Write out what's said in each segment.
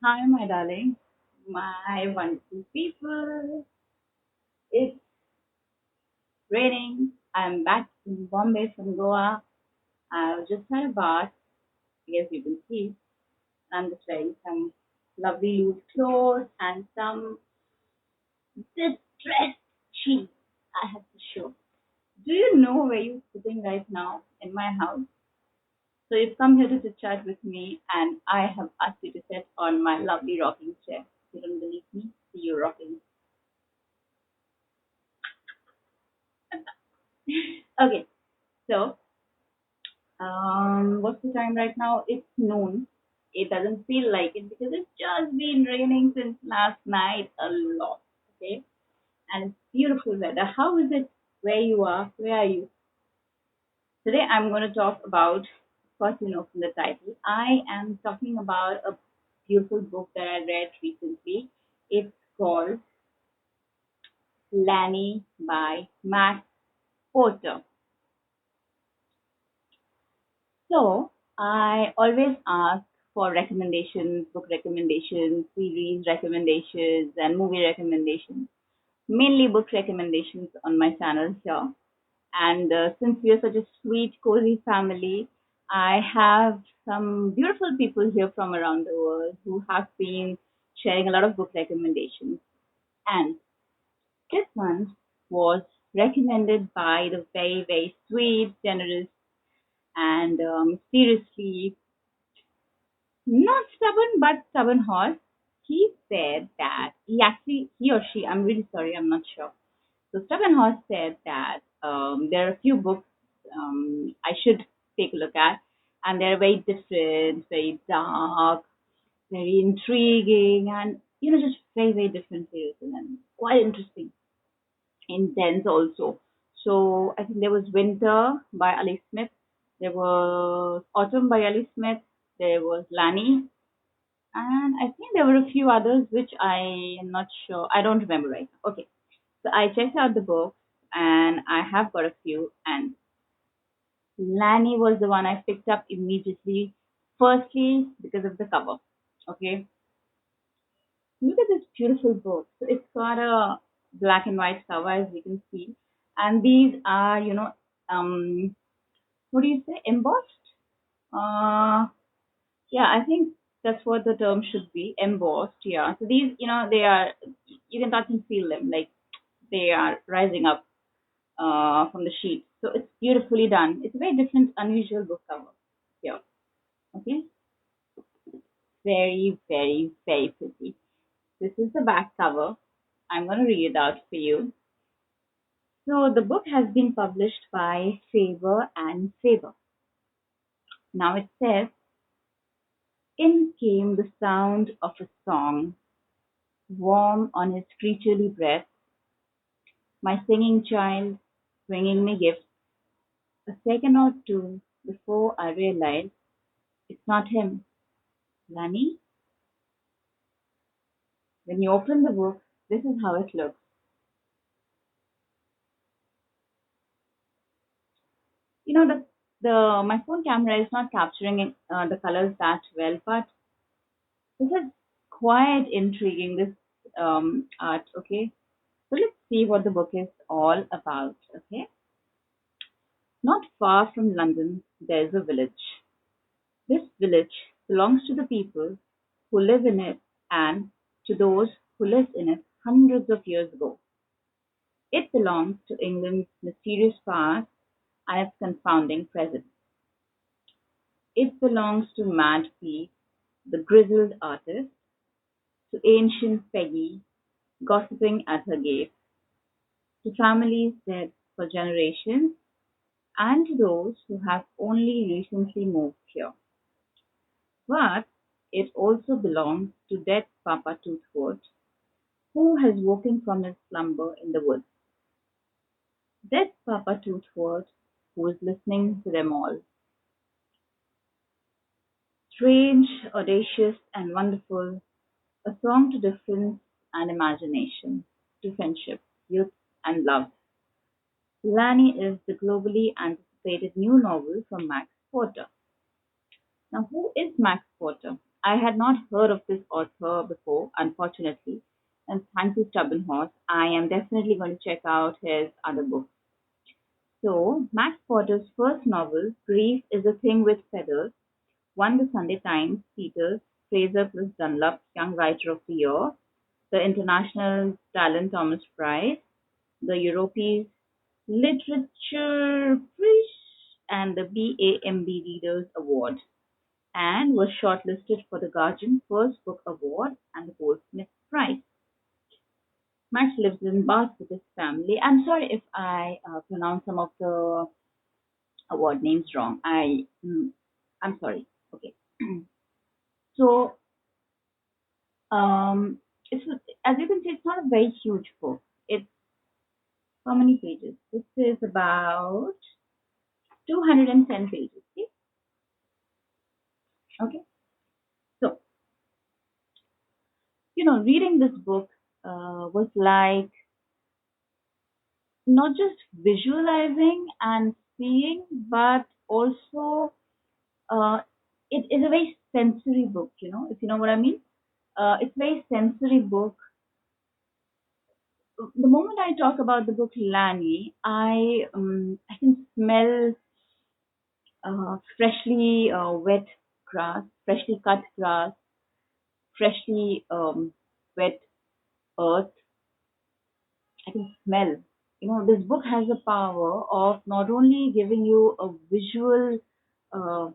Hi, my darling, my wonderful people. It's raining. I'm back in Bombay from Goa. I just had a bath. I guess you can see. I'm just wearing some lovely loose clothes and some distressed jeans. I have to show. Do you know where you're sitting right now in my house? So you've come here to chat with me, and I have asked you to sit on my lovely rocking chair. You don't believe me? See you rocking. Okay, so what's the time right now? It's noon. It doesn't feel like it because it's just been raining since last night a lot. Okay, and it's beautiful weather. How is it where you are? Where are you? Today I'm going to talk about, of course, you know from the title, I am talking about a beautiful book that I read recently. It's called Lanny by Max Porter. So I always ask for recommendations, book recommendations, series recommendations, and movie recommendations. Mainly book recommendations on my channel here. And since we are such a sweet, cozy family, I have some beautiful people here from around the world who have been sharing a lot of book recommendations. And this one was recommended by the very, very sweet, generous, and seriously not stubborn, but stubborn horse. He said that he or she, I'm really sorry, I'm not sure. So stubborn horse said that there are a few books I should take a look at, and they're very different, very dark, very intriguing, and just very, very different series, and quite interesting, intense also. So I think there was Winter by Ali Smith, there was Autumn by Ali Smith, there was Lanny, and I think there were a few others which I am not sure. I don't remember right now. Okay. So I checked out the books and I have got a few, and Lanny was the one I picked up immediately. Firstly, because of the cover. Okay. Look at this beautiful book. So it's got a black and white cover, as you can see. And these are, what do you say? Embossed? Uh, Yeah, I think that's what the term should be, embossed. Yeah. So these, they are, you can touch and feel them, like they are rising up from the sheet. So it's beautifully done. It's a very different, unusual book cover. Yeah. Okay. Very, very, very pretty. This is the back cover. I'm going to read it out for you. So the book has been published by Faber and Faber. Now it says, in came the sound of a song, warm on his creaturely breath, my singing child bringing me gifts. A second or two before I realized it's not him. Lanny, when you open the book, this is how it looks. The my phone camera is not capturing the colors that well, but this is quite intriguing. This art, okay. So let's see what the book is all about. Okay, not far from London, there is a village. This village belongs to the people who live in it and to those who lived in it hundreds of years ago. It belongs to England's mysterious past and its confounding present. It belongs to Mad P, the grizzled artist, to ancient Peggy, gossiping at her gate, to families dead for generations, and to those who have only recently moved here. But it also belongs to dead Papa Toothwort, who has woken from his slumber in the woods. Dead Papa Toothwort, who is listening to them all. Strange, audacious, and wonderful, a song to difference and imagination, to friendship, youth, and love. Lanny is the globally anticipated new novel from Max Porter. Now, who is Max Porter? I had not heard of this author before, unfortunately. And thank you, Stubborn Horse. I am definitely going to check out his other books. So, Max Potter's first novel, Grief is a Thing with Feathers, won the Sunday Times, Peters, Fraser plus Dunlop Young Writer of the Year, the International Talent Thomas Prize, the European Literature Prize, and the BAMB Readers Award, and was shortlisted for the Guardian First Book Award and the Goldsmith Prize. Max lives in Bath with his family. I'm sorry if I pronounce some of the award names wrong. I'm sorry. Okay. So um, it's as you can see, it's not a very huge book. It's how many pages? This is about 210 pages. Okay. Okay. So reading this book was like not just visualizing and seeing, but also uh, it is a very sensory book. If you know what I mean. It's a very sensory book. The moment I talk about the book Lanny, I can smell freshly wet grass, freshly cut grass, freshly wet earth. I can smell. This book has the power of not only giving you a visual uh,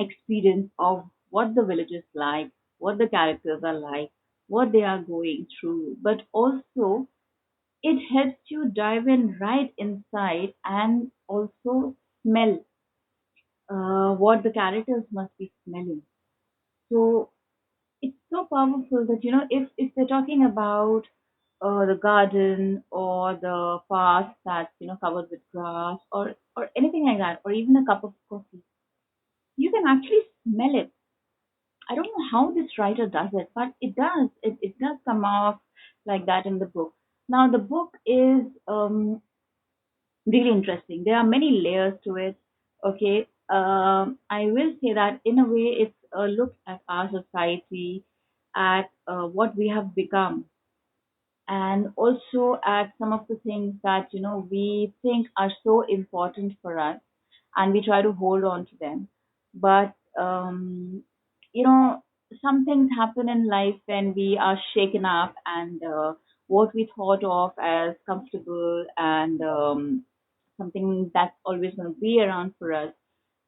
experience of what the village is like, what the characters are like, what they are going through, but also it helps you dive in right inside and also smell what the characters must be smelling. So it's so powerful that if they're talking about the garden or the forest that's covered with grass or anything like that, or even a cup of coffee, you can actually smell it. I don't know how this writer does it, but it does. It does come off like that in the book. Now the book is really interesting. There are many layers to it. Okay, I will say that in a way, it's a look at our society, at what we have become, and also at some of the things that we think are so important for us, and we try to hold on to them. But you know, some things happen in life when we are shaken up, and what we thought of as comfortable and something that's always going to be around for us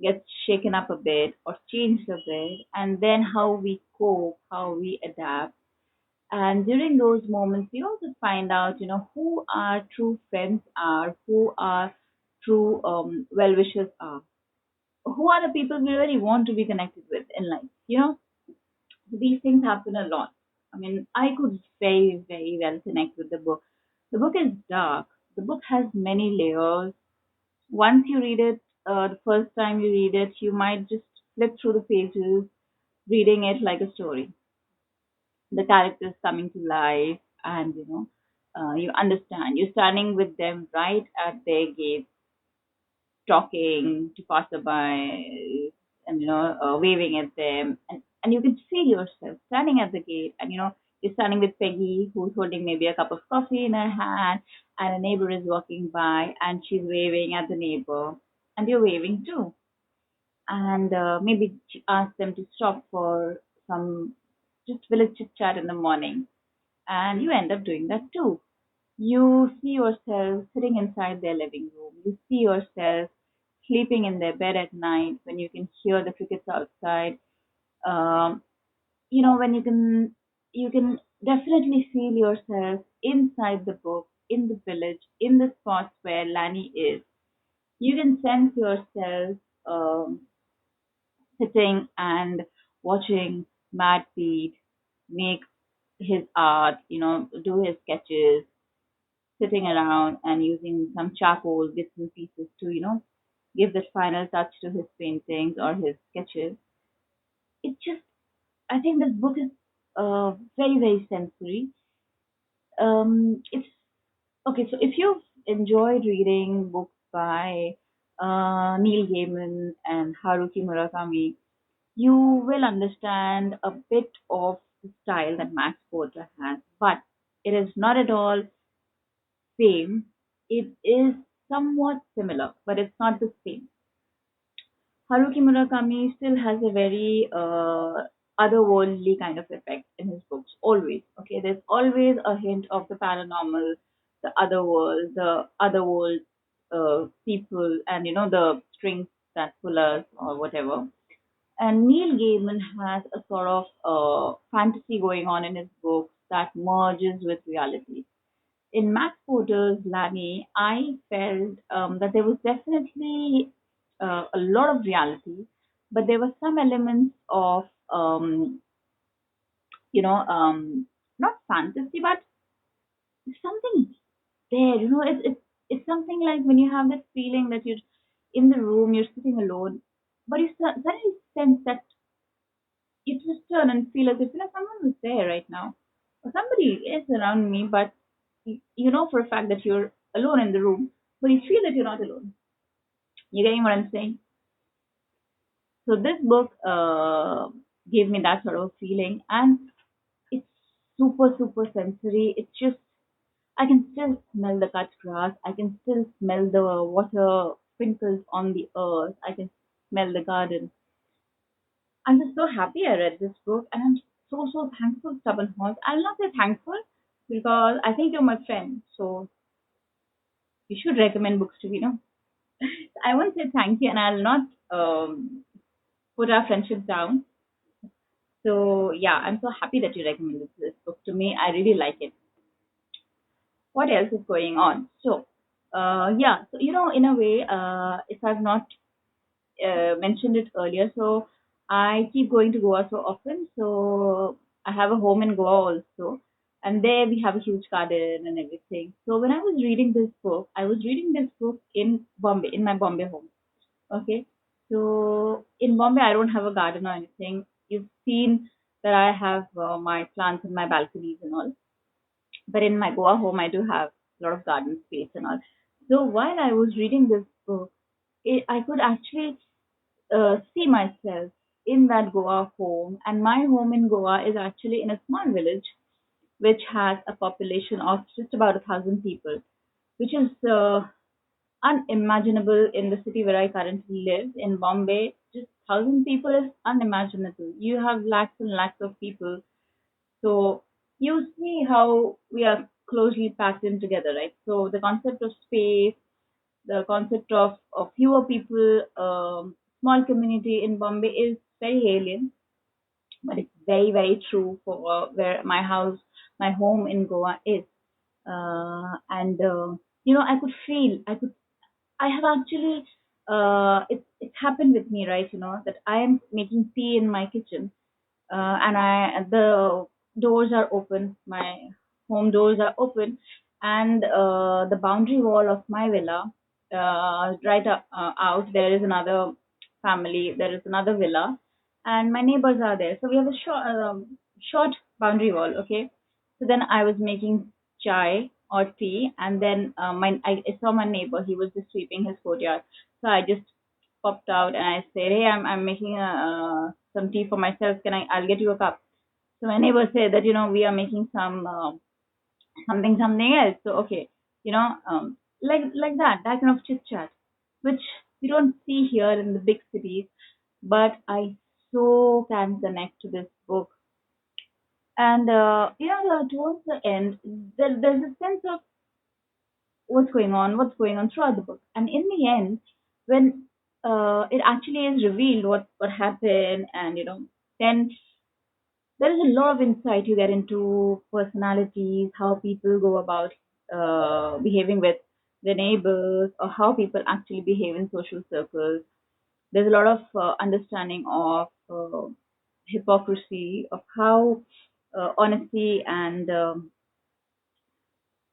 gets shaken up a bit or changed a bit, and then how we cope, how we adapt. And during those moments, we also find out, who our true friends are, who our true well wishers are, who are the people we really want to be connected with in life. These things happen a lot. I mean, I could very, very well connect with the book. The book is dark. The book has many layers. Once you read it, the first time you read it, you might just flip through the pages, reading it like a story. The characters coming to life, and you understand. You're standing with them right at their gate, talking to passerby, and waving at them, and you can feel yourself standing at the gate, and you're standing with Peggy, who's holding maybe a cup of coffee in her hand, and a neighbor is walking by, and she's waving at the neighbor, and you're waving too, and maybe ask them to stop for some just village chit chat in the morning, and you end up doing that too. You see yourself sitting inside their living room. You see yourself sleeping in their bed at night when you can hear the crickets outside. Um, when you can definitely feel yourself inside the book, in the village, in the spots where Lanny is. You can sense yourself um, sitting and watching Matt Pete make his art, do his sketches, sitting around and using some charcoal bits and pieces to, give the final touch to his paintings or his sketches. It just, I think this book is very, very sensory. It's okay. So if you've enjoyed reading books by Neil Gaiman and Haruki Murakami, you will understand a bit of the style that Max Porter has, but it is not at all same. It is somewhat similar, but it's not the same. Haruki Murakami still has a very otherworldly kind of effect in his books, always. Okay, there's always a hint of the paranormal, the other world people, and the strings that pull us or whatever. And Neil Gaiman has a sort of fantasy going on in his books that merges with reality. In Max Porter's Lanny, I felt that there was definitely a lot of reality, but there were some elements of, you know, not fantasy, but something there. It's something like when you have that feeling that you're in the room, you're sitting alone, but you suddenly sense that you just turn and feel as if someone was there right now, or somebody is around me, but you know for a fact that you're alone in the room, but you feel that you're not alone. You getting what I'm saying? So this book gave me that sort of feeling, and it's super super sensory. It's just I can still smell the cut grass. I can still smell the water sprinkles on the earth. I can smell the garden. I'm just so happy I read this book, and I'm so so thankful, Stubborn Horse. I'll not say thankful because I think you're my friend, so you should recommend books to me. I won't say thank you, and I'll not put our friendship down. So yeah, I'm so happy that you recommended this book to me. I really like it. What else is going on? So yeah, so in a way, if I've not mentioned it earlier. So I keep going to Goa so often. So I have a home in Goa also. And there we have a huge garden and everything. So when I was reading this book, I was reading this book in Bombay, in my Bombay home. Okay. So in Bombay, I don't have a garden or anything. You've seen that I have my plants in my balconies and all. But in my Goa home, I do have a lot of garden space and all. So while I was reading this book, I could actually see myself in that Goa home. And my home in Goa is actually in a small village which has a population of just about 1,000 people, which is unimaginable in the city where I currently live in Bombay. Just 1,000 people is unimaginable. You have lakhs and lakhs of people. So you see how we are closely packed in together, right? So the concept of space, the concept of fewer people, small community in Bombay is very alien, but it's very, very true for where my home in Goa is. And I could feel, I have actually, it's happened with me, right? That I am making tea in my kitchen, and the doors are open. My home doors are open, and the boundary wall of my villa, right out there is another family. There is another villa, and my neighbors are there. So we have a short boundary wall. Okay, so then I was making chai or tea, and then I saw my neighbor. He was just sweeping his courtyard, so I just popped out and I said, "Hey, I'm making some tea for myself. I'll get you a cup." So my neighbor said that we are making some something else. So okay, like that kind of chit chat, which we don't see here in the big cities, but I so can connect to this book. And towards the end, there's a sense of what's going on throughout the book. And in the end, when it actually is revealed what happened, and then there is a lot of insight you get into personalities, how people go about behaving with their neighbors, or how people actually behave in social circles. There's a lot of understanding of hypocrisy, of how honesty and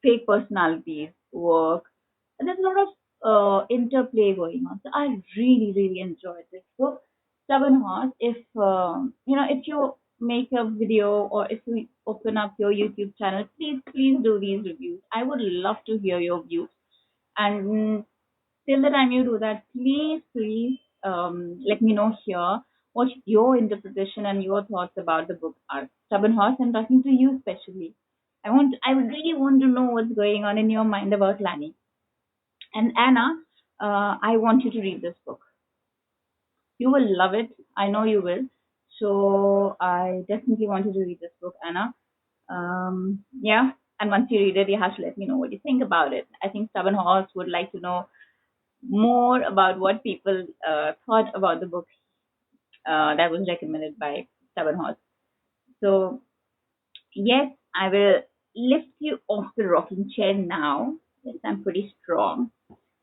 fake personalities work. And there's a lot of interplay going on. So I really, really enjoyed this book. Stubborn Horse. If you make a video or if you open up your YouTube channel, please do these reviews. I would love to hear your views. And till the time you do that, please let me know here what your interpretation and your thoughts about the book are. Stubborn Horse, I'm talking to you especially. I would really want to know what's going on in your mind about Lanny. And Anna, I want you to read this book. You will love it. I know you will. So I definitely want you to read this book, Anna. Yeah. And once you read it, you have to let me know what you think about it. I think Stubborn Horse would like to know more about what people thought about the book that was recommended by Stubborn Horse. So, yes, I will lift you off the rocking chair now. Yes, I'm pretty strong.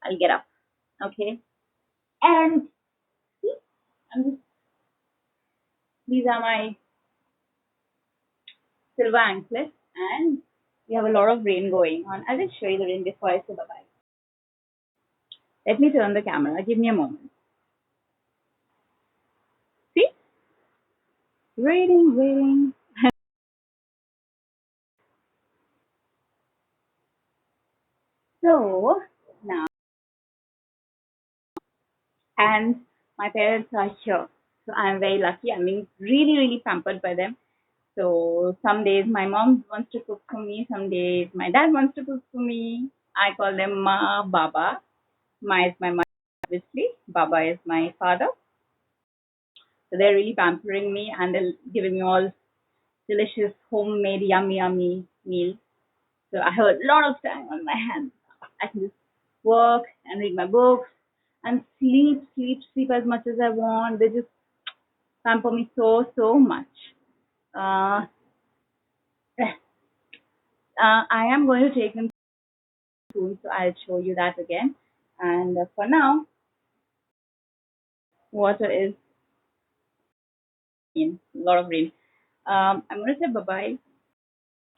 I'll get up. Okay. And see, these are my silver anklets, and we have a lot of rain going on. I'll just show you the rain before I say bye bye. Let me turn the camera. Give me a moment. See? Raining, raining. So, now, and my parents are here. So I'm very lucky. I'm being really, really pampered by them. So some days my mom wants to cook for me. Some days my dad wants to cook for me. I call them Ma, Baba. Ma is my mother, obviously. Baba is my father. So they're really pampering me and they're giving me all delicious homemade yummy yummy meals. So I have a lot of time on my hands. I can just work and read my books and sleep as much as I want. They just pamper me so much. Uh, I am going to take them soon, so I'll show you that again. And for now, water is in a lot of rain. I'm going to say bye bye.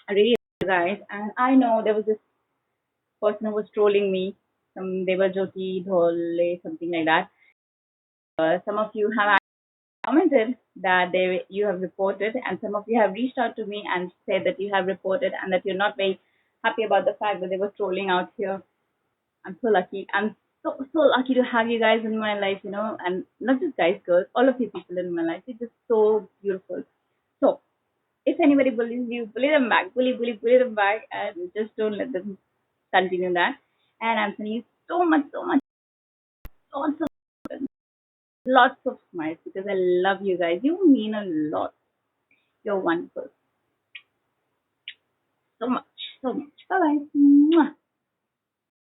I really love you guys, and I know there was this person who was trolling me. They were Jyoti Dhole, something like that. Some of you have commented that you have reported, and some of you have reached out to me and said that you have reported and that you're not very happy about the fact that they were trolling out here. I'm so lucky. I'm so lucky to have you guys in my life, and not just guys, girls, all of you people in my life. It's just so beautiful. So if anybody bullies you, bully them back, bully them back, and just don't let them continue that. And I'm sending you so much, lots of lots of smiles because I love you guys. You mean a lot. You're wonderful. So much, so much. Bye bye.